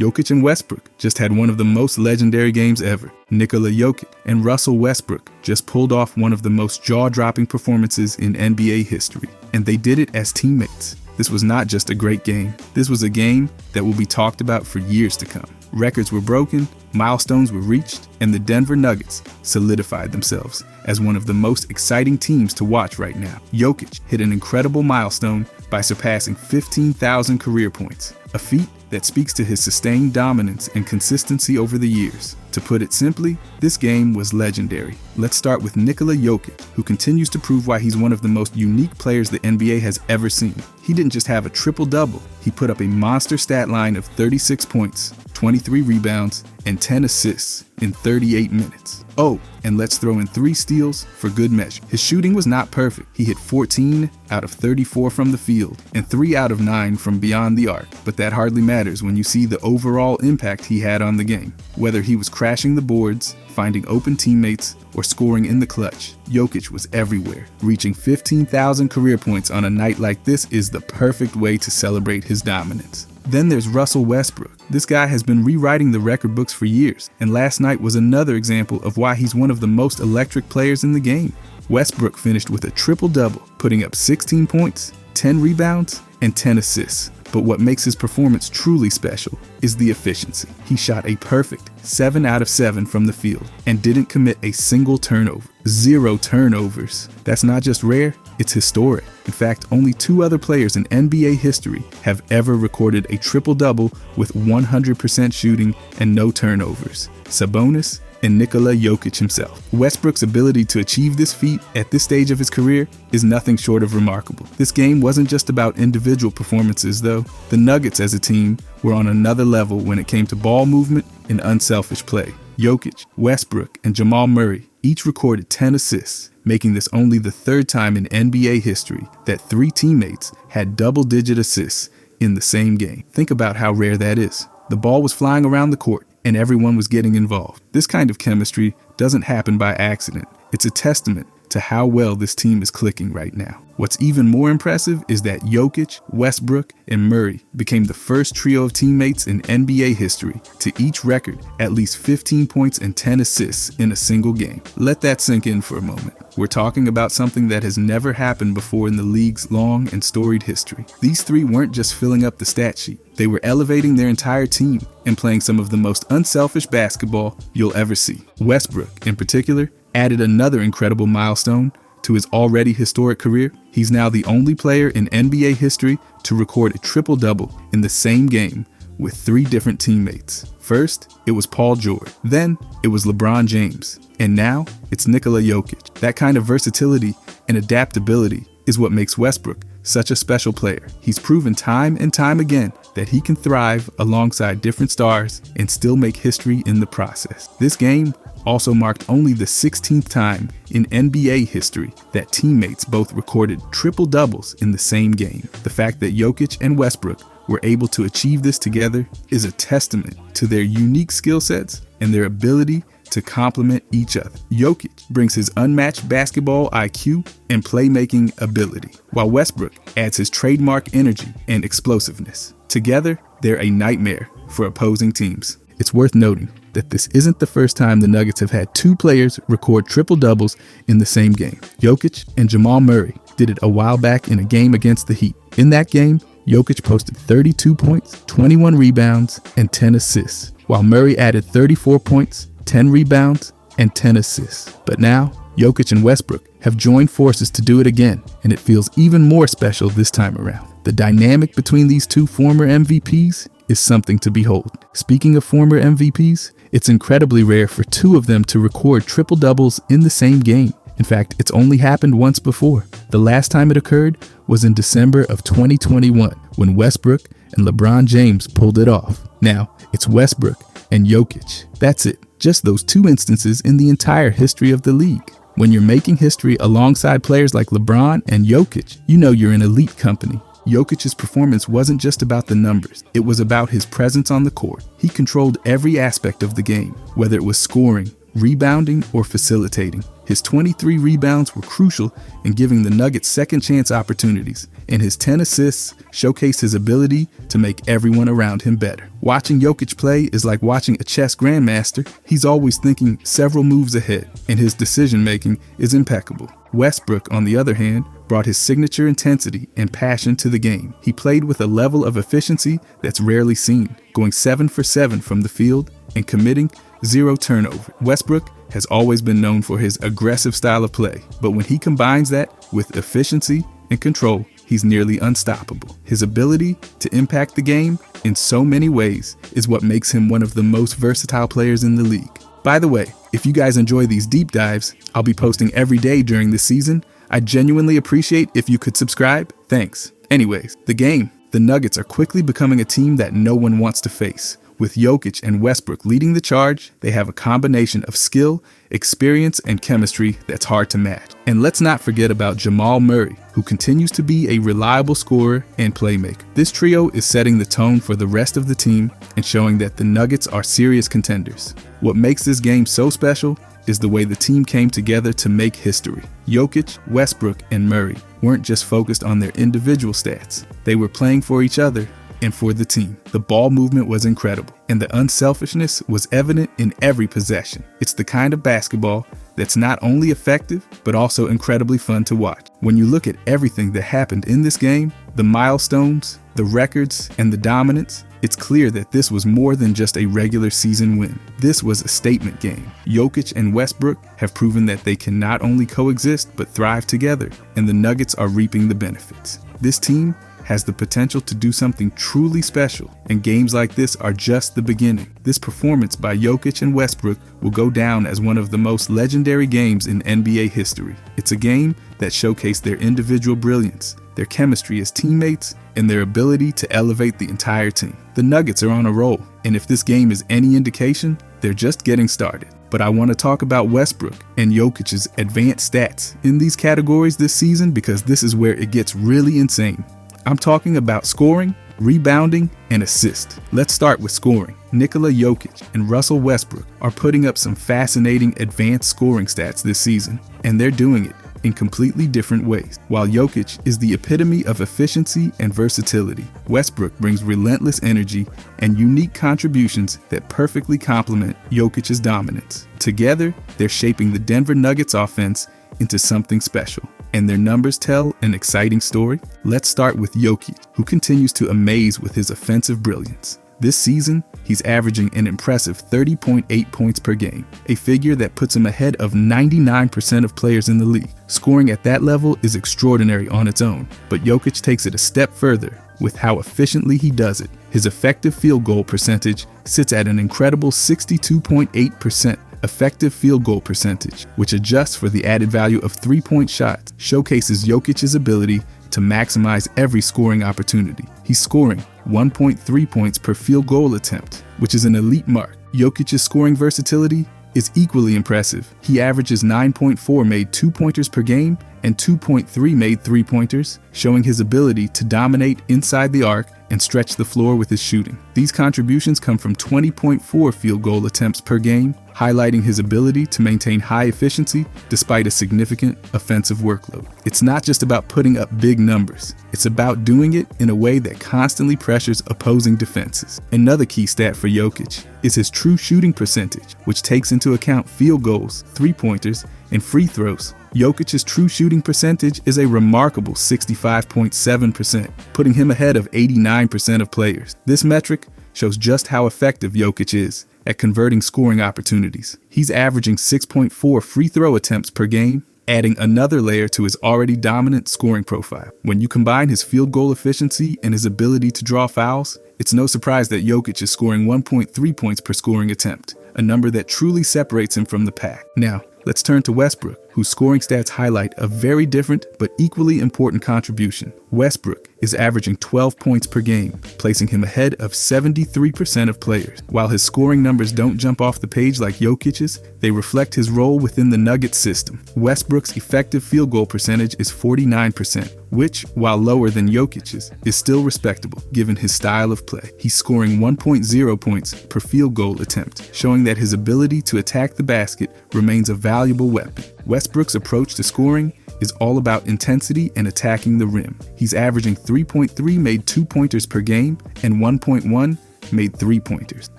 Jokic and Westbrook just had one of the most legendary games ever. Nikola Jokic and Russell Westbrook just pulled off one of the most jaw-dropping performances in NBA history, and they did it as teammates. This was not just a great game. This was a game that will be talked about for years to come. Records were broken, milestones were reached, and the Denver Nuggets solidified themselves as one of the most exciting teams to watch right now. Jokic hit an incredible milestone by surpassing 15,000 career points, a feat that speaks to his sustained dominance and consistency over the years. To put it simply, this game was legendary. Let's start with Nikola Jokic, who continues to prove why he's one of the most unique players the NBA has ever seen. He didn't just have a triple-double, he put up a monster stat line of 36 points, 23 rebounds, and 10 assists in 38 minutes. Oh, and let's throw in 3 steals for good measure. His shooting was not perfect. He hit 14 out of 34 from the field and 3 out of 9 from beyond the arc. But that hardly matters when you see the overall impact he had on the game. Whether he was crashing the boards, finding open teammates, or scoring in the clutch, Jokic was everywhere. Reaching 15,000 career points on a night like this is the perfect way to celebrate his dominance. Then there's Russell Westbrook. This guy has been rewriting the record books for years, and last night was another example of why he's one of the most electric players in the game. Westbrook finished with a triple-double, putting up 16 points, 10 rebounds, and 10 assists. But what makes his performance truly special is the efficiency. He shot a perfect 7 out of 7 from the field and didn't commit a single turnover. 0 turnovers. That's not just rare, it's historic. In fact, only 2 other players in NBA history have ever recorded a triple-double with 100% shooting and no turnovers: Sabonis and Nikola Jokic himself. Westbrook's ability to achieve this feat at this stage of his career is nothing short of remarkable. This game wasn't just about individual performances, though. The Nuggets as a team were on another level when it came to ball movement and unselfish play. Jokic, Westbrook, and Jamal Murray each recorded 10 assists, making this only the 3rd time in NBA history that 3 teammates had double-digit assists in the same game. Think about how rare that is. The ball was flying around the court, and everyone was getting involved. This kind of chemistry doesn't happen by accident. It's a testament to how well this team is clicking right now. What's even more impressive is that Jokic, Westbrook, and Murray became the first trio of teammates in NBA history to each record at least 15 points and 10 assists in a single game. Let that sink in for a moment. We're talking about something that has never happened before in the league's long and storied history. These 3 weren't just filling up the stat sheet. They were elevating their entire team and playing some of the most unselfish basketball you'll ever see. Westbrook, in particular, added another incredible milestone to his already historic career. He's now the only player in NBA history to record a triple-double in the same game with 3 different teammates. First, it was Paul George. Then, it was LeBron James. And now, it's Nikola Jokic. That kind of versatility and adaptability is what makes Westbrook such a special player. He's proven time and time again that he can thrive alongside different stars and still make history in the process. This game also marked only the 16th time in NBA history that teammates both recorded triple-doubles in the same game. The fact that Jokic and Westbrook were able to achieve this together is a testament to their unique skill sets and their ability to complement each other. Jokic brings his unmatched basketball IQ and playmaking ability, while Westbrook adds his trademark energy and explosiveness. Together, they're a nightmare for opposing teams. It's worth noting that this isn't the first time the Nuggets have had 2 players record triple-doubles in the same game. Jokic and Jamal Murray did it a while back in a game against the Heat. In that game, Jokic posted 32 points, 21 rebounds, and 10 assists, while Murray added 34 points, 10 rebounds, and 10 assists. But now, Jokic and Westbrook have joined forces to do it again, and it feels even more special this time around. The dynamic between these 2 former MVPs is something to behold. Speaking of former MVPs, it's incredibly rare for 2 of them to record triple-doubles in the same game. In fact, it's only happened once before. The last time it occurred was in December of 2021, when Westbrook and LeBron James pulled it off. Now, it's Westbrook and Jokic. That's it. Just those 2 instances in the entire history of the league. When you're making history alongside players like LeBron and Jokic, you know you're in elite company. Jokic's performance wasn't just about the numbers, it was about his presence on the court. He controlled every aspect of the game, whether it was scoring, rebounding, or facilitating. His 23 rebounds were crucial in giving the Nuggets second chance opportunities and his 10 assists showcase his ability to make everyone around him better. Watching Jokic play is like watching a chess grandmaster. He's always thinking several moves ahead, and his decision-making is impeccable. Westbrook, on the other hand, brought his signature intensity and passion to the game. He played with a level of efficiency that's rarely seen, going 7 for 7 from the field and committing 0 turnover. Westbrook has always been known for his aggressive style of play, but when he combines that with efficiency and control, he's nearly unstoppable. His ability to impact the game in so many ways is what makes him one of the most versatile players in the league. By the way, if you guys enjoy these deep dives, I'll be posting every day during this season. I genuinely appreciate if you could subscribe. Thanks. Anyways, the game. The Nuggets are quickly becoming a team that no one wants to face. With Jokic and Westbrook leading the charge, they have a combination of skill, experience, and chemistry that's hard to match. And let's not forget about Jamal Murray, who continues to be a reliable scorer and playmaker. This trio is setting the tone for the rest of the team and showing that the Nuggets are serious contenders. What makes this game so special is the way the team came together to make history. Jokic, Westbrook, and Murray weren't just focused on their individual stats. They were playing for each other and for the team. The ball movement was incredible, and the unselfishness was evident in every possession. It's the kind of basketball that's not only effective, but also incredibly fun to watch. When you look at everything that happened in this game, the milestones, the records, and the dominance, it's clear that this was more than just a regular season win. This was a statement game. Jokic and Westbrook have proven that they can not only coexist, but thrive together, and the Nuggets are reaping the benefits. This team has the potential to do something truly special, and games like this are just the beginning. This performance by Jokic and Westbrook will go down as one of the most legendary games in NBA history. It's a game that showcased their individual brilliance, their chemistry as teammates, and their ability to elevate the entire team. The Nuggets are on a roll, and if this game is any indication, they're just getting started. But I want to talk about Westbrook and Jokic's advanced stats in these categories this season, because this is where it gets really insane. I'm talking about scoring, rebounding, and assist. Let's start with scoring. Nikola Jokic and Russell Westbrook are putting up some fascinating advanced scoring stats this season, and they're doing it in completely different ways. While Jokic is the epitome of efficiency and versatility, Westbrook brings relentless energy and unique contributions that perfectly complement Jokic's dominance. Together, they're shaping the Denver Nuggets offense into something special, and their numbers tell an exciting story. Let's start with Jokic, who continues to amaze with his offensive brilliance. This season, he's averaging an impressive 30.8 points per game, a figure that puts him ahead of 99% of players in the league. Scoring at that level is extraordinary on its own, but Jokic takes it a step further with how efficiently he does it. His effective field goal percentage sits at an incredible 62.8%. Effective field goal percentage, which adjusts for the added value of three-point shots, showcases Jokic's ability to maximize every scoring opportunity. He's scoring 1.3 points per field goal attempt, which is an elite mark. Jokic's scoring versatility is equally impressive. He averages 9.4 made two-pointers per game and 2.3 made three-pointers, showing his ability to dominate inside the arc and stretch the floor with his shooting. These contributions come from 20.4 field goal attempts per game, highlighting his ability to maintain high efficiency despite a significant offensive workload. It's not just about putting up big numbers. It's about doing it in a way that constantly pressures opposing defenses. Another key stat for Jokic is his true shooting percentage, which takes into account field goals, three-pointers, and free throws. Jokic's true shooting percentage is a remarkable 65.7%, putting him ahead of 89% of players. This metric shows just how effective Jokic is at converting scoring opportunities. He's averaging 6.4 free throw attempts per game, adding another layer to his already dominant scoring profile. When you combine his field goal efficiency and his ability to draw fouls, it's no surprise that Jokic is scoring 1.3 points per scoring attempt, a number that truly separates him from the pack. Now, let's turn to Westbrook, whose scoring stats highlight a very different but equally important contribution. Westbrook is averaging 12 points per game, placing him ahead of 73% of players. While his scoring numbers don't jump off the page like Jokic's, they reflect his role within the Nuggets system. Westbrook's effective field goal percentage is 49%, which, while lower than Jokic's, is still respectable given his style of play. He's scoring 1.0 points per field goal attempt, showing that his ability to attack the basket remains a valuable weapon. Westbrook's approach to scoring is all about intensity and attacking the rim. He's averaging 3.3 made two-pointers per game and 1.1 made three-pointers,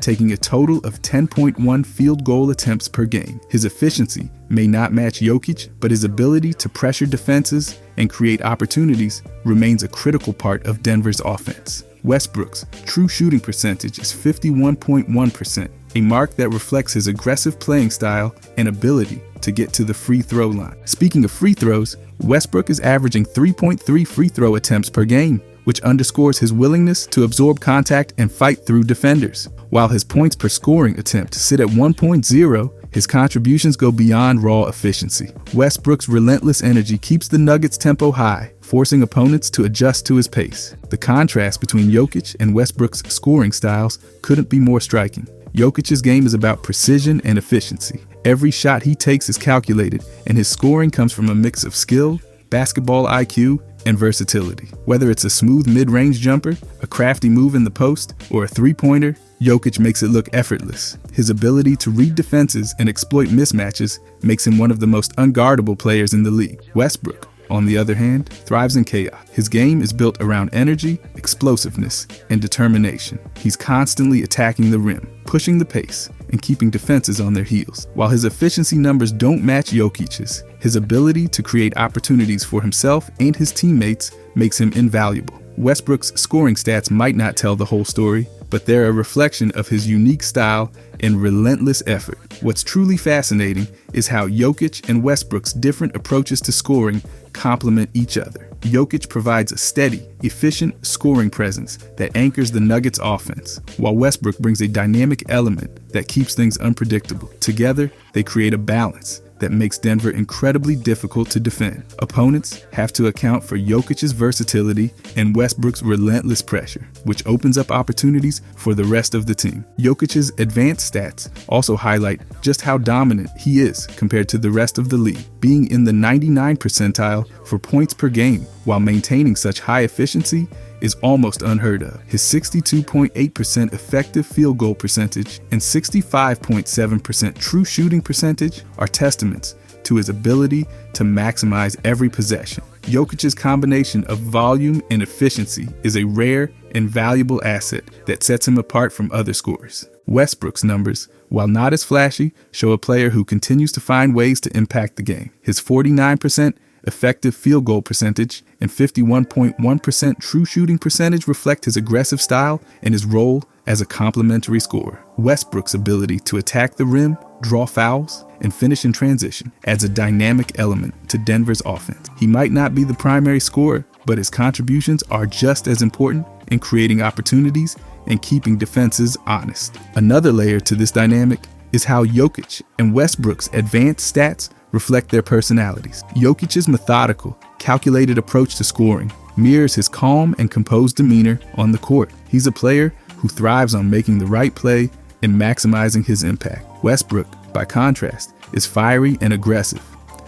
taking a total of 10.1 field goal attempts per game. His efficiency may not match Jokic, but his ability to pressure defenses and create opportunities remains a critical part of Denver's offense. Westbrook's true shooting percentage is 51.1%, a mark that reflects his aggressive playing style and ability to get to the free throw line. Speaking of free throws, Westbrook is averaging 3.3 free throw attempts per game, which underscores his willingness to absorb contact and fight through defenders. While his points per scoring attempt sit at 1.0, his contributions go beyond raw efficiency. Westbrook's relentless energy keeps the Nuggets' tempo high, forcing opponents to adjust to his pace. The contrast between Jokic and Westbrook's scoring styles couldn't be more striking. Jokic's game is about precision and efficiency. Every shot he takes is calculated, and his scoring comes from a mix of skill, basketball IQ, and versatility. Whether it's a smooth mid-range jumper, a crafty move in the post, or a three-pointer, Jokic makes it look effortless. His ability to read defenses and exploit mismatches makes him one of the most unguardable players in the league. Westbrook, on the other hand, thrives in chaos. His game is built around energy, explosiveness, and determination. He's constantly attacking the rim, pushing the pace, and keeping defenses on their heels. While his efficiency numbers don't match Jokic's, his ability to create opportunities for himself and his teammates makes him invaluable. Westbrook's scoring stats might not tell the whole story, but they're a reflection of his unique style and relentless effort. What's truly fascinating is how Jokic and Westbrook's different approaches to scoring complement each other. Jokic provides a steady, efficient scoring presence that anchors the Nuggets' offense, while Westbrook brings a dynamic element that keeps things unpredictable. Together, they create a balance that makes Denver incredibly difficult to defend. Opponents have to account for Jokic's versatility and Westbrook's relentless pressure, which opens up opportunities for the rest of the team. Jokic's advanced stats also highlight just how dominant he is compared to the rest of the league, being in the 99th percentile for points per game while maintaining such high efficiency is almost unheard of. His 62.8% effective field goal percentage and 65.7% true shooting percentage are testaments to his ability to maximize every possession. Jokic's combination of volume and efficiency is a rare and valuable asset that sets him apart from other scorers. Westbrook's numbers, while not as flashy, show a player who continues to find ways to impact the game. His 49% effective field goal percentage and 51.1% true shooting percentage reflect his aggressive style and his role as a complementary scorer. Westbrook's ability to attack the rim, draw fouls, and finish in transition adds a dynamic element to Denver's offense. He might not be the primary scorer, but his contributions are just as important in creating opportunities and keeping defenses honest. Another layer to this dynamic is how Jokic and Westbrook's advanced stats reflect their personalities. Jokic's methodical, calculated approach to scoring mirrors his calm and composed demeanor on the court. He's a player who thrives on making the right play and maximizing his impact. Westbrook, by contrast, is fiery and aggressive,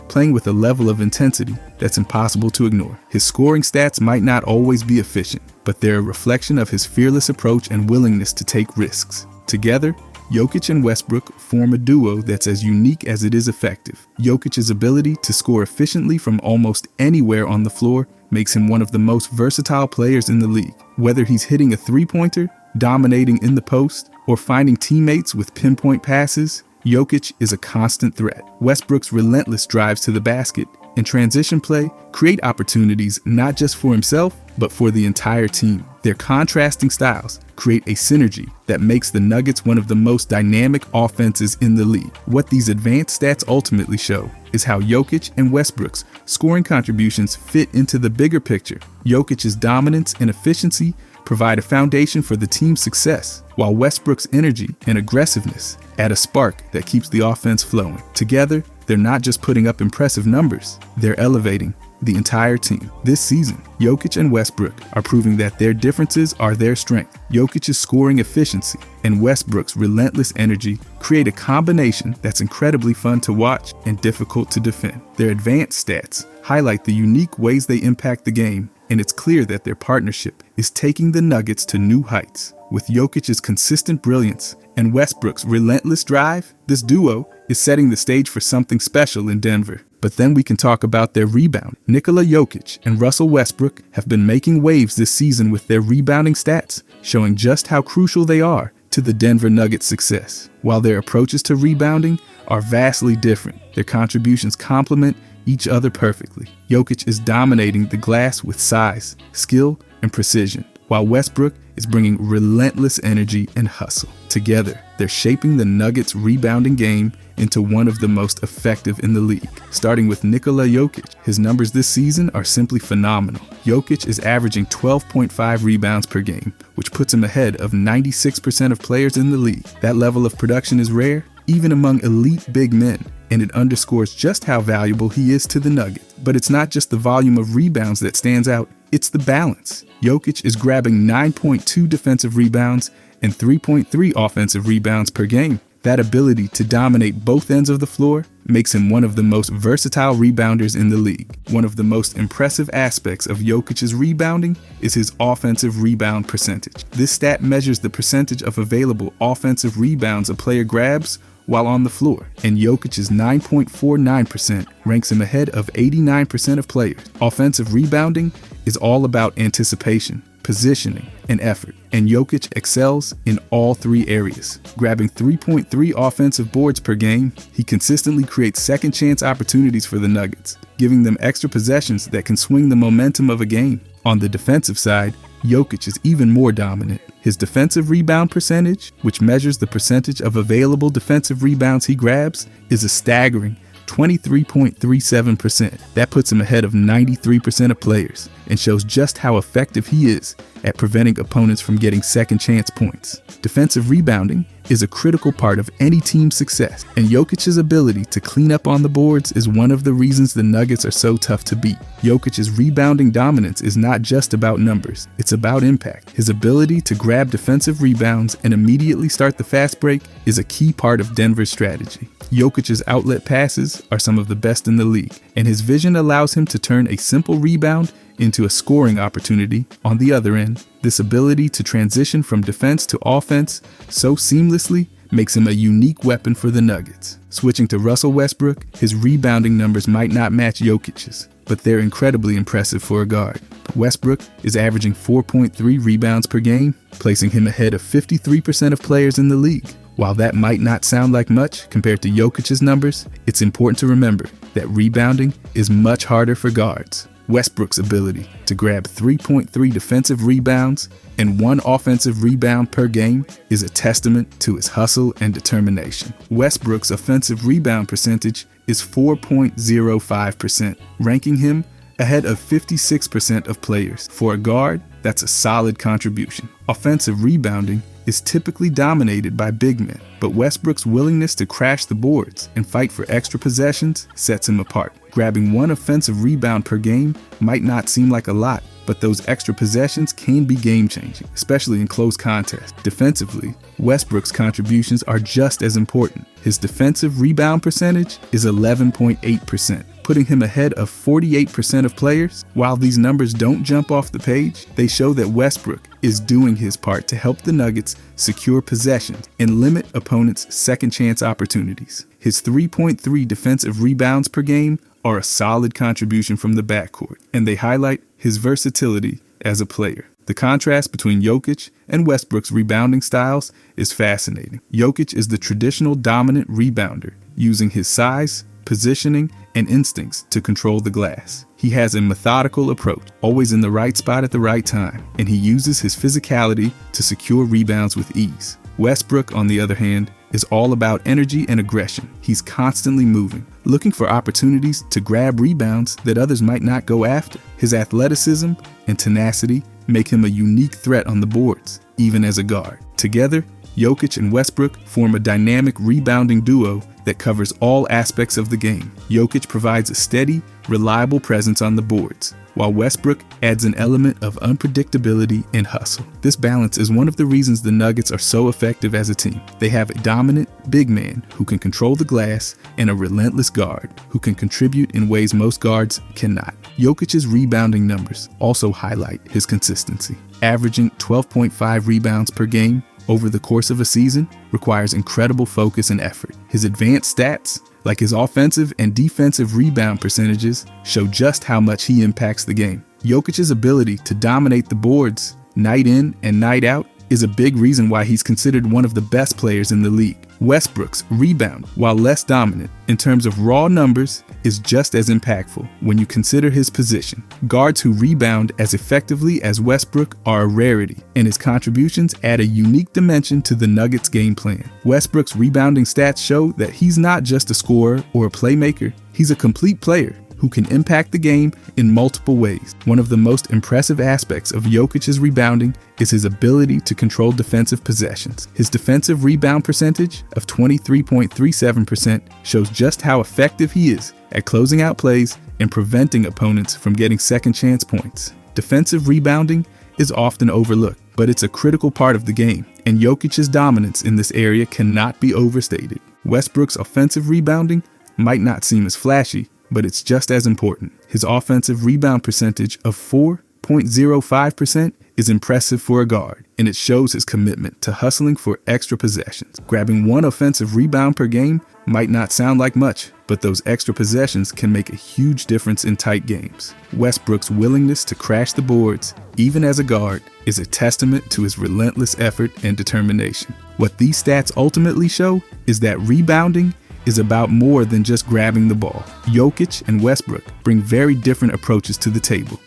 playing with a level of intensity that's impossible to ignore. His scoring stats might not always be efficient, but they're a reflection of his fearless approach and willingness to take risks. Together, Jokic and Westbrook form a duo that's as unique as it is effective. Jokic's ability to score efficiently from almost anywhere on the floor makes him one of the most versatile players in the league. Whether he's hitting a three-pointer, dominating in the post, or finding teammates with pinpoint passes, Jokic is a constant threat. Westbrook's relentless drives to the basket and transition play create opportunities not just for himself, but for the entire team. Their contrasting styles create a synergy that makes the Nuggets one of the most dynamic offenses in the league. What these advanced stats ultimately show is how Jokic and Westbrook's scoring contributions fit into the bigger picture. Jokic's dominance and efficiency provide a foundation for the team's success, while Westbrook's energy and aggressiveness add a spark that keeps the offense flowing. Together, they're not just putting up impressive numbers, they're elevating the entire team. This season, Jokic and Westbrook are proving that their differences are their strength. Jokic's scoring efficiency and Westbrook's relentless energy create a combination that's incredibly fun to watch and difficult to defend. Their advanced stats highlight the unique ways they impact the game and it's clear that their partnership is taking the Nuggets to new heights. With Jokic's consistent brilliance and Westbrook's relentless drive, this duo is setting the stage for something special in Denver. But then we can talk about their rebound. Nikola Jokic and Russell Westbrook have been making waves this season with their rebounding stats, showing just how crucial they are to the Denver Nuggets' success. While their approaches to rebounding are vastly different, their contributions complement each other perfectly. Jokic is dominating the glass with size, skill, and precision, while Westbrook is bringing relentless energy and hustle. Together, they're shaping the Nuggets' rebounding game into one of the most effective in the league. Starting with Nikola Jokic, his numbers this season are simply phenomenal. Jokic is averaging 12.5 rebounds per game, which puts him ahead of 96% of players in the league. That level of production is rare, even among elite big men, and it underscores just how valuable he is to the Nuggets. But it's not just the volume of rebounds that stands out, it's the balance. Jokic is grabbing 9.2 defensive rebounds and 3.3 offensive rebounds per game. That ability to dominate both ends of the floor makes him one of the most versatile rebounders in the league. One of the most impressive aspects of Jokic's rebounding is his offensive rebound percentage. This stat measures the percentage of available offensive rebounds a player grabs while on the floor, and Jokic's 9.49% ranks him ahead of 89% of players. Offensive rebounding is all about anticipation, positioning, and effort, and Jokic excels in all three areas. Grabbing 3.3 offensive boards per game, he consistently creates second-chance opportunities for the Nuggets, giving them extra possessions that can swing the momentum of a game. On the defensive side, Jokic is even more dominant. His defensive rebound percentage, which measures the percentage of available defensive rebounds he grabs, is a staggering 23.37%. That puts him ahead of 93% of players and shows just how effective he is at preventing opponents from getting second chance points. Defensive rebounding is a critical part of any team's success, and Jokic's ability to clean up on the boards is one of the reasons the Nuggets are so tough to beat. Jokic's rebounding dominance is not just about numbers, it's about impact. His ability to grab defensive rebounds and immediately start the fast break is a key part of Denver's strategy. Jokic's outlet passes are some of the best in the league, and his vision allows him to turn a simple rebound into a scoring opportunity on the other end. This ability to transition from defense to offense so seamlessly makes him a unique weapon for the Nuggets. Switching to Russell Westbrook, his rebounding numbers might not match Jokic's, but they're incredibly impressive for a guard. Westbrook is averaging 4.3 rebounds per game, placing him ahead of 53% of players in the league. While that might not sound like much compared to Jokic's numbers, it's important to remember that rebounding is much harder for guards. Westbrook's ability to grab 3.3 defensive rebounds and 1 offensive rebound per game is a testament to his hustle and determination. Westbrook's offensive rebound percentage is 4.05%, ranking him ahead of 56% of players. For a guard, that's a solid contribution. Offensive rebounding is typically dominated by big men, but Westbrook's willingness to crash the boards and fight for extra possessions sets him apart. Grabbing 1 offensive rebound per game might not seem like a lot, but those extra possessions can be game-changing, especially in close contests. Defensively, Westbrook's contributions are just as important. His defensive rebound percentage is 11.8%, putting him ahead of 48% of players. While these numbers don't jump off the page, they show that Westbrook is doing his part to help the Nuggets secure possessions and limit opponents' second-chance opportunities. His 3.3 defensive rebounds per game are a solid contribution from the backcourt, and they highlight his versatility as a player. The contrast between Jokic and Westbrook's rebounding styles is fascinating. Jokic is the traditional dominant rebounder, using his size, positioning, and instincts to control the glass. He has a methodical approach, always in the right spot at the right time, and he uses his physicality to secure rebounds with ease. Westbrook, on the other hand, is all about energy and aggression. He's constantly moving, looking for opportunities to grab rebounds that others might not go after. His athleticism and tenacity make him a unique threat on the boards, even as a guard. Together, Jokic and Westbrook form a dynamic rebounding duo that covers all aspects of the game. Jokic provides a steady, reliable presence on the boards, while Westbrook adds an element of unpredictability and hustle. This balance is one of the reasons the Nuggets are so effective as a team. They have a dominant big man who can control the glass and a relentless guard who can contribute in ways most guards cannot. Jokic's rebounding numbers also highlight his consistency. Averaging 12.5 rebounds per game over the course of a season requires incredible focus and effort. His advanced stats, like his offensive and defensive rebound percentages, show just how much he impacts the game. Jokic's ability to dominate the boards night in and night out is a big reason why he's considered one of the best players in the league. Westbrook's rebound, while less dominant in terms of raw numbers, is just as impactful when you consider his position. Guards who rebound as effectively as Westbrook are a rarity, and his contributions add a unique dimension to the Nuggets' game plan. Westbrook's rebounding stats show that he's not just a scorer or a playmaker, he's a complete player who can impact the game in multiple ways. One of the most impressive aspects of Jokic's rebounding is his ability to control defensive possessions. His defensive rebound percentage of 23.37% shows just how effective he is at closing out plays and preventing opponents from getting second chance points. Defensive rebounding is often overlooked, but it's a critical part of the game, and Jokic's dominance in this area cannot be overstated. Westbrook's offensive rebounding might not seem as flashy, but it's just as important. His offensive rebound percentage of 4.05% is impressive for a guard, and it shows his commitment to hustling for extra possessions. Grabbing one offensive rebound per game might not sound like much, but those extra possessions can make a huge difference in tight games. Westbrook's willingness to crash the boards, even as a guard, is a testament to his relentless effort and determination. What these stats ultimately show is that rebounding is about more than just grabbing the ball. Jokic and Westbrook bring very different approaches to the table,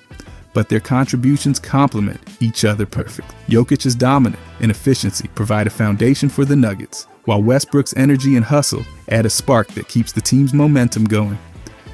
but their contributions complement each other perfectly. Jokic's dominance and efficiency provide a foundation for the Nuggets, while Westbrook's energy and hustle add a spark that keeps the team's momentum going.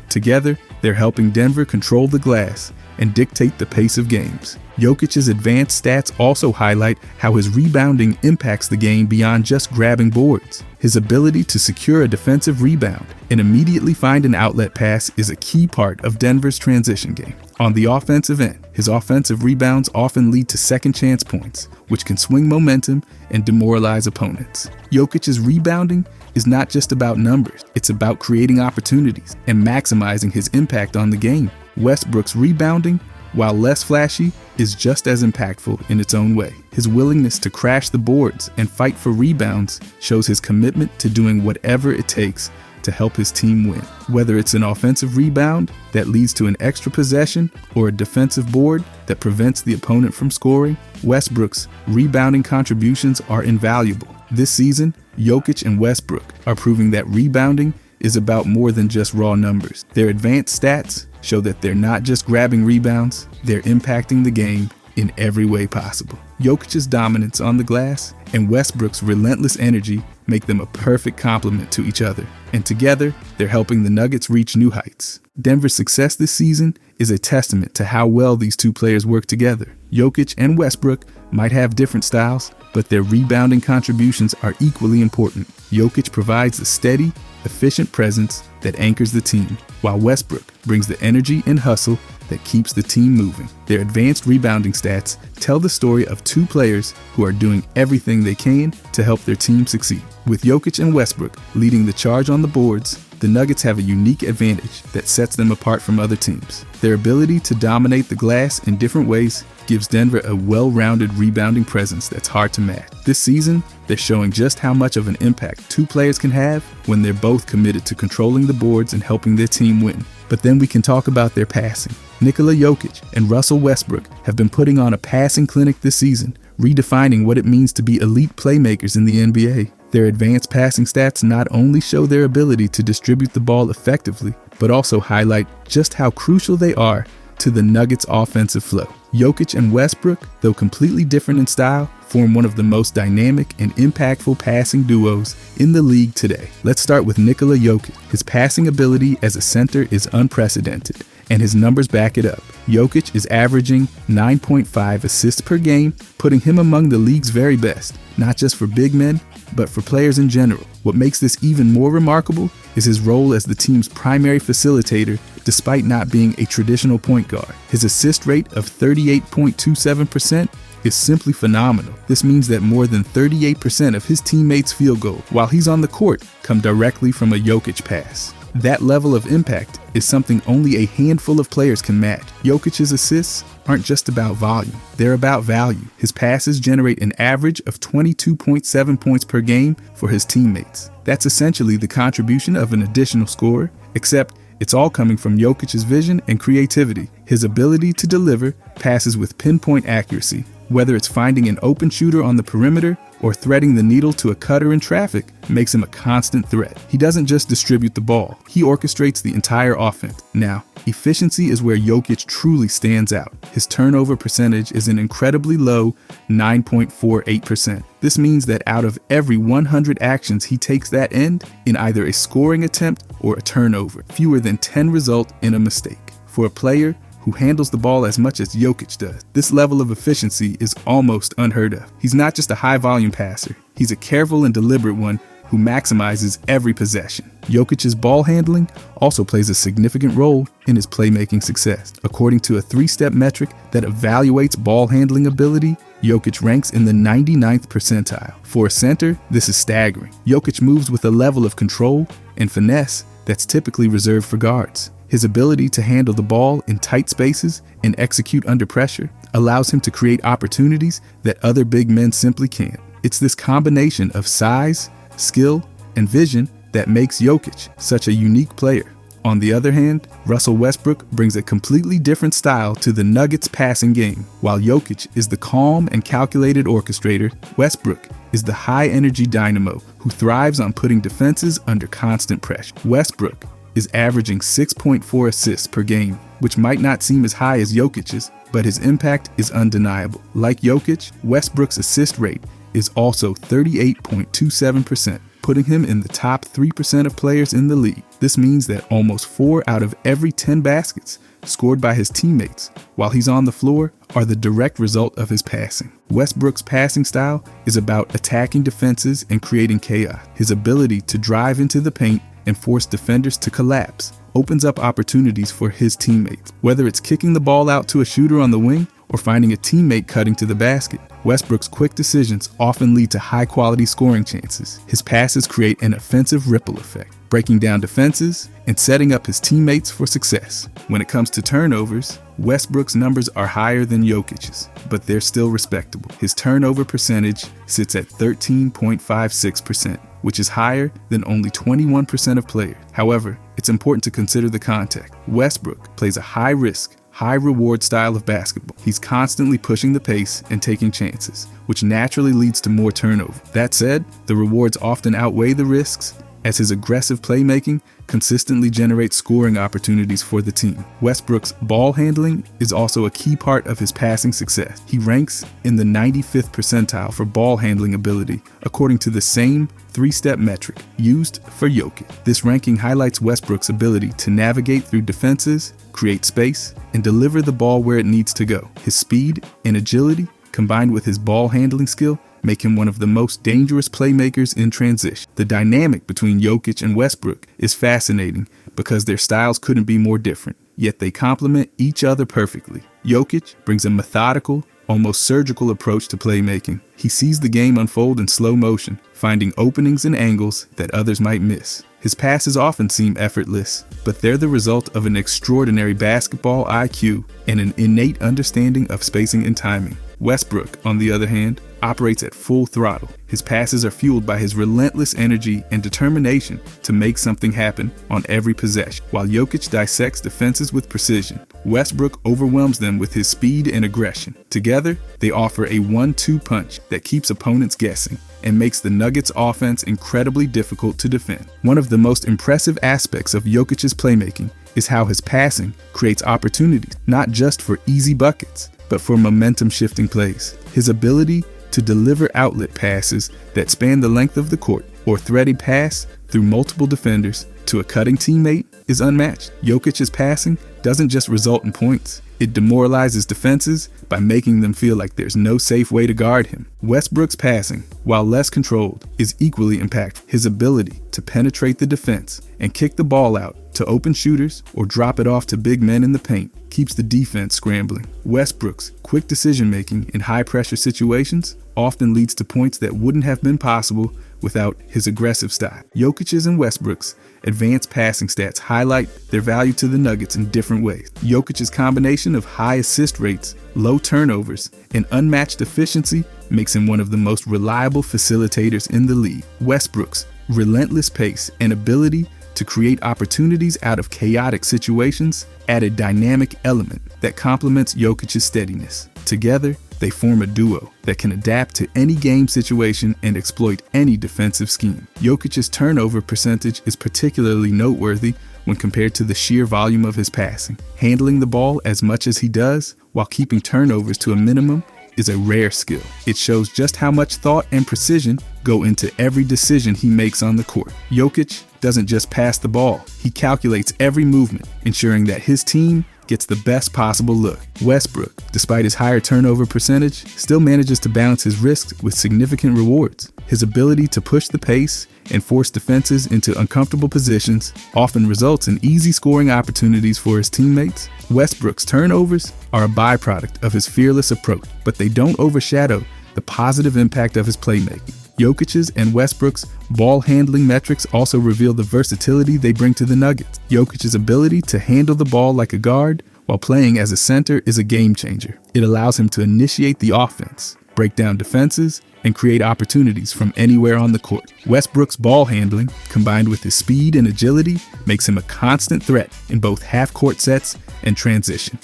Together, they're helping Denver control the glass and dictate the pace of games. Jokic's advanced stats also highlight how his rebounding impacts the game beyond just grabbing boards. His ability to secure a defensive rebound and immediately find an outlet pass is a key part of Denver's transition game. On the offensive end, his offensive rebounds often lead to second chance points, which can swing momentum and demoralize opponents. Jokic's rebounding is not just about numbers, it's about creating opportunities and maximizing his impact on the game. Westbrook's rebounding, while less flashy, is just as impactful in its own way. His willingness to crash the boards and fight for rebounds shows his commitment to doing whatever it takes to help his team win. Whether it's an offensive rebound that leads to an extra possession or a defensive board that prevents the opponent from scoring, Westbrook's rebounding contributions are invaluable. This season, Jokic and Westbrook are proving that rebounding is about more than just raw numbers. Their advanced stats show that they're not just grabbing rebounds, they're impacting the game in every way possible. Jokic's dominance on the glass and Westbrook's relentless energy make them a perfect complement to each other, and together, they're helping the Nuggets reach new heights. Denver's success this season is a testament to how well these two players work together. Jokic and Westbrook might have different styles, but their rebounding contributions are equally important. Jokic provides a steady, efficient presence that anchors the team, while Westbrook brings the energy and hustle that keeps the team moving. Their advanced rebounding stats tell the story of two players who are doing everything they can to help their team succeed. With Jokic and Westbrook leading the charge on the boards, the Nuggets have a unique advantage that sets them apart from other teams. Their ability to dominate the glass in different ways gives Denver a well-rounded rebounding presence that's hard to match. This season, they're showing just how much of an impact two players can have when they're both committed to controlling the boards and helping their team win. But then we can talk about their passing. Nikola Jokic and Russell Westbrook have been putting on a passing clinic this season, redefining what it means to be elite playmakers in the NBA. Their advanced passing stats not only show their ability to distribute the ball effectively, but also highlight just how crucial they are to the Nuggets' offensive flow. Jokic and Westbrook, though completely different in style, form one of the most dynamic and impactful passing duos in the league today. Let's start with Nikola Jokic. His passing ability as a center is unprecedented, and his numbers back it up. Jokic is averaging 9.5 assists per game, putting him among the league's very best. not just for big men, but for players in general. What makes this even more remarkable is his role as the team's primary facilitator despite not being a traditional point guard. His assist rate of 38.27% is simply phenomenal. This means that more than 38% of his teammates' field goals while he's on the court come directly from a Jokic pass. That level of impact is something only a handful of players can match. Jokic's assists aren't just about volume, they're about value. His passes generate an average of 22.7 points per game for his teammates. That's essentially the contribution of an additional scorer, except it's all coming from Jokic's vision and creativity. His ability to deliver passes with pinpoint accuracy, whether it's finding an open shooter on the perimeter or threading the needle to a cutter in traffic, makes him a constant threat. He doesn't just distribute the ball, he orchestrates the entire offense. Now, efficiency is where Jokic truly stands out. His turnover percentage is an incredibly low 9.48%. This means that out of every 100 actions he takes that end in either a scoring attempt or a turnover, fewer than 10 result in a mistake. For a player who handles the ball as much as Jokic does, this level of efficiency is almost unheard of. He's not just a high-volume passer, he's a careful and deliberate one who maximizes every possession. Jokic's ball handling also plays a significant role in his playmaking success. According to a 3-step metric that evaluates ball handling ability, Jokic ranks in the 99th percentile. For a center, this is staggering. Jokic moves with a level of control and finesse that's typically reserved for guards. His ability to handle the ball in tight spaces and execute under pressure allows him to create opportunities that other big men simply can't. It's this combination of size, skill, and vision that makes Jokic such a unique player. On the other hand, Russell Westbrook brings a completely different style to the Nuggets passing game. While Jokic is the calm and calculated orchestrator, Westbrook is the high-energy dynamo who thrives on putting defenses under constant pressure. Westbrook is averaging 6.4 assists per game, which might not seem as high as Jokic's, but his impact is undeniable. Like Jokic, Westbrook's assist rate is also 38.27%, putting him in the top 3% of players in the league. This means that almost 4 out of every 10 baskets scored by his teammates while he's on the floor are the direct result of his passing. Westbrook's passing style is about attacking defenses and creating chaos. His ability to drive into the paint and force defenders to collapse opens up opportunities for his teammates. Whether it's kicking the ball out to a shooter on the wing or finding a teammate cutting to the basket, Westbrook's quick decisions often lead to high-quality scoring chances. His passes create an offensive ripple effect, breaking down defenses and setting up his teammates for success. When it comes to turnovers, Westbrook's numbers are higher than Jokic's, but they're still respectable. His turnover percentage sits at 13.56%, which is higher than only 21% of players. However, it's important to consider the context. Westbrook plays a high-risk, high-reward style of basketball. He's constantly pushing the pace and taking chances, which naturally leads to more turnover. That said, the rewards often outweigh the risks, as his aggressive playmaking consistently generates scoring opportunities for the team. Westbrook's ball handling is also a key part of his passing success. He ranks in the 95th percentile for ball handling ability, according to the same 3-step metric used for Jokic. This ranking highlights Westbrook's ability to navigate through defenses, create space, and deliver the ball where it needs to go. His speed and agility, combined with his ball handling skill, make him one of the most dangerous playmakers in transition. The dynamic between Jokic and Westbrook is fascinating because their styles couldn't be more different, yet they complement each other perfectly. Jokic brings a methodical, almost surgical approach to playmaking. He sees the game unfold in slow motion, finding openings and angles that others might miss. His passes often seem effortless, but they're the result of an extraordinary basketball IQ and an innate understanding of spacing and timing. Westbrook, on the other hand, operates at full throttle. His passes are fueled by his relentless energy and determination to make something happen on every possession. While Jokic dissects defenses with precision, Westbrook overwhelms them with his speed and aggression. Together, they offer a 1-2 punch that keeps opponents guessing and makes the Nuggets' offense incredibly difficult to defend. One of the most impressive aspects of Jokic's playmaking is how his passing creates opportunities, not just for easy buckets, but for momentum-shifting plays. His ability to deliver outlet passes that span the length of the court or thread pass through multiple defenders to a cutting teammate is unmatched. Jokic's passing doesn't just result in points. It demoralizes defenses by making them feel like there's no safe way to guard him. Westbrook's passing, while less controlled, is equally impactful. His ability to penetrate the defense and kick the ball out to open shooters or drop it off to big men in the paint keeps the defense scrambling. Westbrook's quick decision-making in high-pressure situations often leads to points that wouldn't have been possible without his aggressive style. Jokic's and Westbrook's advanced passing stats highlight their value to the Nuggets in different ways. Jokic's combination of high assist rates, low turnovers, and unmatched efficiency makes him one of the most reliable facilitators in the league. Westbrook's relentless pace and ability to create opportunities out of chaotic situations add a dynamic element that complements Jokic's steadiness. Together, they form a duo that can adapt to any game situation and exploit any defensive scheme. Jokic's turnover percentage is particularly noteworthy when compared to the sheer volume of his passing. Handling the ball as much as he does while keeping turnovers to a minimum is a rare skill. It shows just how much thought and precision go into every decision he makes on the court. Jokic doesn't just pass the ball, he calculates every movement, ensuring that his team gets the best possible look. Westbrook, despite his higher turnover percentage, still manages to balance his risks with significant rewards. His ability to push the pace and force defenses into uncomfortable positions often results in easy scoring opportunities for his teammates. Westbrook's turnovers are a byproduct of his fearless approach, but they don't overshadow the positive impact of his playmaking. Jokic's and Westbrook's ball handling metrics also reveal the versatility they bring to the Nuggets. Jokic's ability to handle the ball like a guard while playing as a center is a game changer. It allows him to initiate the offense, break down defenses, and create opportunities from anywhere on the court. Westbrook's ball handling, combined with his speed and agility, makes him a constant threat in both half-court sets and transition.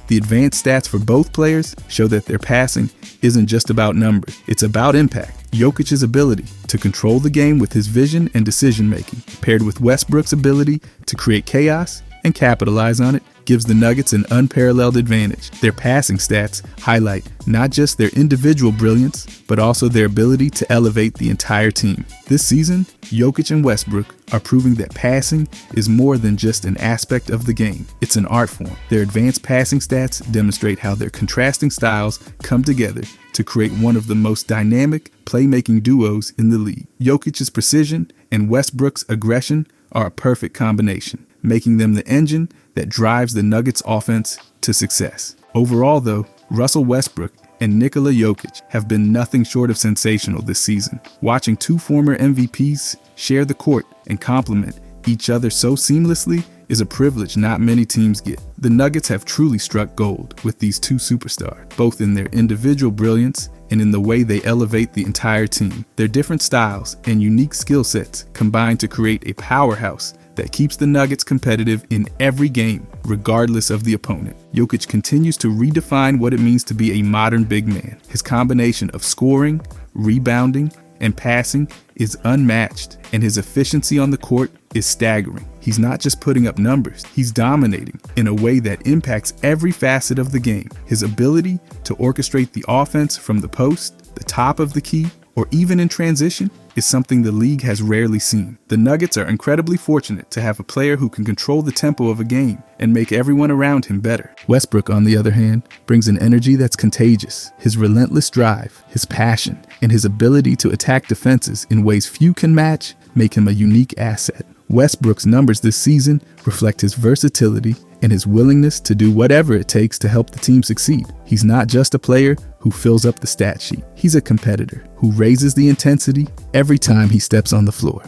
The advanced stats for both players show that their passing isn't just about numbers, it's about impact. Jokic's ability to control the game with his vision and decision-making, paired with Westbrook's ability to create chaos and capitalize on it, gives the Nuggets an unparalleled advantage. Their passing stats highlight not just their individual brilliance, but also their ability to elevate the entire team. This season, Jokic and Westbrook are proving that passing is more than just an aspect of the game. It's an art form. Their advanced passing stats demonstrate how their contrasting styles come together to create one of the most dynamic playmaking duos in the league. Jokic's precision and Westbrook's aggression are a perfect combination, making them the engine that drives the Nuggets offense to success. Overall, though, Russell Westbrook and Nikola Jokic have been nothing short of sensational this season. Watching two former MVPs share the court and complement each other so seamlessly is a privilege not many teams get. The Nuggets have truly struck gold with these two superstars, both in their individual brilliance and in the way they elevate the entire team. Their different styles and unique skill sets combine to create a powerhouse that keeps the Nuggets competitive in every game, regardless of the opponent. Jokic continues to redefine what it means to be a modern big man. His combination of scoring, rebounding, and passing is unmatched, and his efficiency on the court is staggering. He's not just putting up numbers, he's dominating in a way that impacts every facet of the game. His ability to orchestrate the offense from the post, the top of the key, or even in transition is something the league has rarely seen. The Nuggets are incredibly fortunate to have a player who can control the tempo of a game and make everyone around him better. Westbrook, on the other hand, brings an energy that's contagious. His relentless drive, his passion, and his ability to attack defenses in ways few can match make him a unique asset. Westbrook's numbers this season reflect his versatility and his willingness to do whatever it takes to help the team succeed. He's not just a player who fills up the stat sheet. He's a competitor who raises the intensity every time he steps on the floor.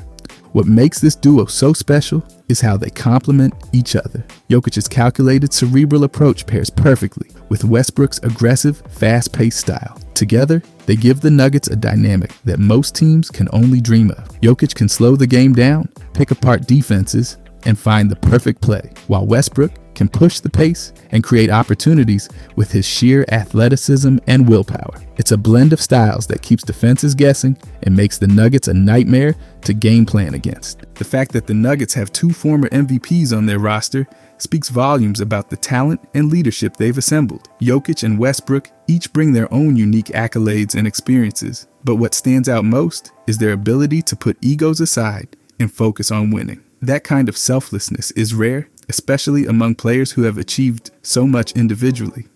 What makes this duo so special is how they complement each other. Jokic's calculated, cerebral approach pairs perfectly with Westbrook's aggressive, fast-paced style. Together, they give the Nuggets a dynamic that most teams can only dream of. Jokic can slow the game down, pick apart defenses, and find the perfect play, while Westbrook can push the pace and create opportunities with his sheer athleticism and willpower. It's a blend of styles that keeps defenses guessing and makes the Nuggets a nightmare to game plan against. The fact that the Nuggets have two former MVPs on their roster speaks volumes about the talent and leadership they've assembled. Jokic and Westbrook each bring their own unique accolades and experiences, but what stands out most is their ability to put egos aside and focus on winning. That kind of selflessness is rare especially among players who have achieved so much individually.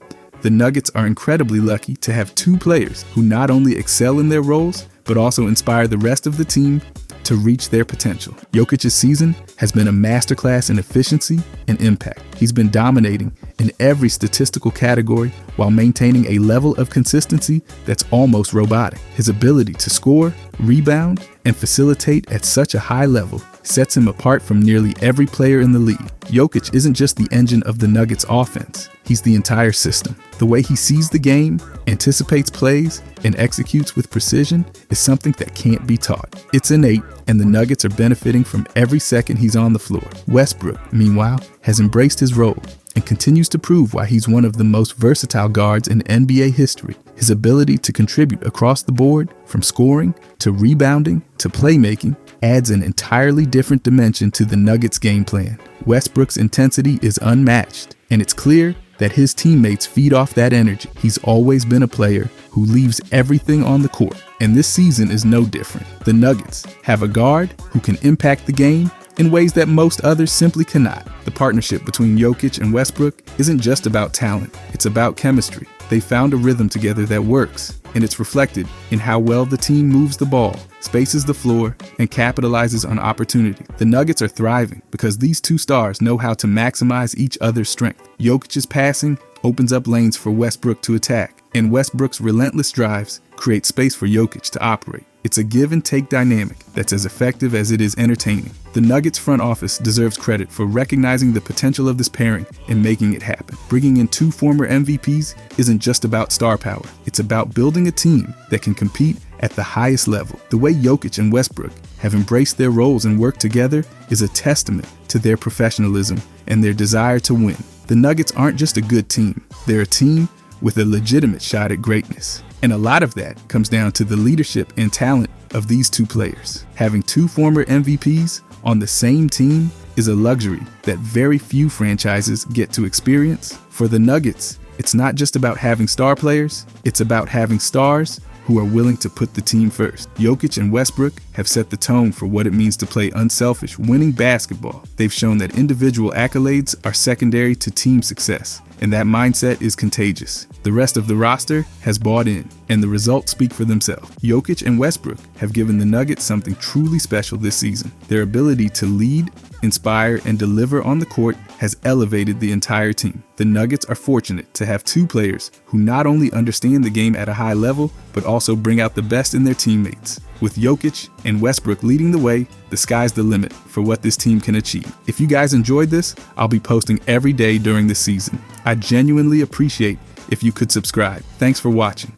The Nuggets are incredibly lucky to have two players who not only excel in their roles, but also inspire the rest of the team to reach their potential. Jokic's season has been a masterclass in efficiency and impact. He's been dominating in every statistical category while maintaining a level of consistency that's almost robotic. His ability to score, rebound, and facilitate at such a high level sets him apart from nearly every player in the league. Jokic isn't just the engine of the Nuggets offense, he's the entire system. The way he sees the game, anticipates plays, and executes with precision is something that can't be taught. It's innate, and the Nuggets are benefiting from every second he's on the floor. Westbrook, meanwhile, has embraced his role and continues to prove why he's one of the most versatile guards in NBA history. His ability to contribute across the board, from scoring to rebounding to playmaking, adds an entirely different dimension to the Nuggets' game plan. Westbrook's intensity is unmatched, and it's clear that his teammates feed off that energy. He's always been a player who leaves everything on the court, and this season is no different. The Nuggets have a guard who can impact the game in ways that most others simply cannot. The partnership between Jokic and Westbrook isn't just about talent, it's about chemistry. They found a rhythm together that works, and it's reflected in how well the team moves the ball, spaces the floor, and capitalizes on opportunity. The Nuggets are thriving because these two stars know how to maximize each other's strength. Jokic's passing opens up lanes for Westbrook to attack, and Westbrook's relentless drives create space for Jokic to operate. It's a give and take dynamic that's as effective as it is entertaining. The Nuggets front office deserves credit for recognizing the potential of this pairing and making it happen. Bringing in two former MVPs isn't just about star power. It's about building a team that can compete at the highest level. The way Jokic and Westbrook have embraced their roles and worked together is a testament to their professionalism and their desire to win. The Nuggets aren't just a good team. They're a team with a legitimate shot at greatness. And a lot of that comes down to the leadership and talent of these two players. Having two former MVPs on the same team is a luxury that very few franchises get to experience. For the Nuggets, it's not just about having star players, it's about having stars who are willing to put the team first. Jokic and Westbrook have set the tone for what it means to play unselfish, winning basketball. They've shown that individual accolades are secondary to team success, and that mindset is contagious. The rest of the roster has bought in, and the results speak for themselves. Jokic and Westbrook have given the Nuggets something truly special this season. Their ability to lead, inspire, and deliver on the court has elevated the entire team. The Nuggets are fortunate to have two players who not only understand the game at a high level, but also bring out the best in their teammates. With Jokic and Westbrook leading the way, the sky's the limit for what this team can achieve. If you guys enjoyed this, I'll be posting every day during the season. I genuinely appreciate if you could subscribe. Thanks for watching.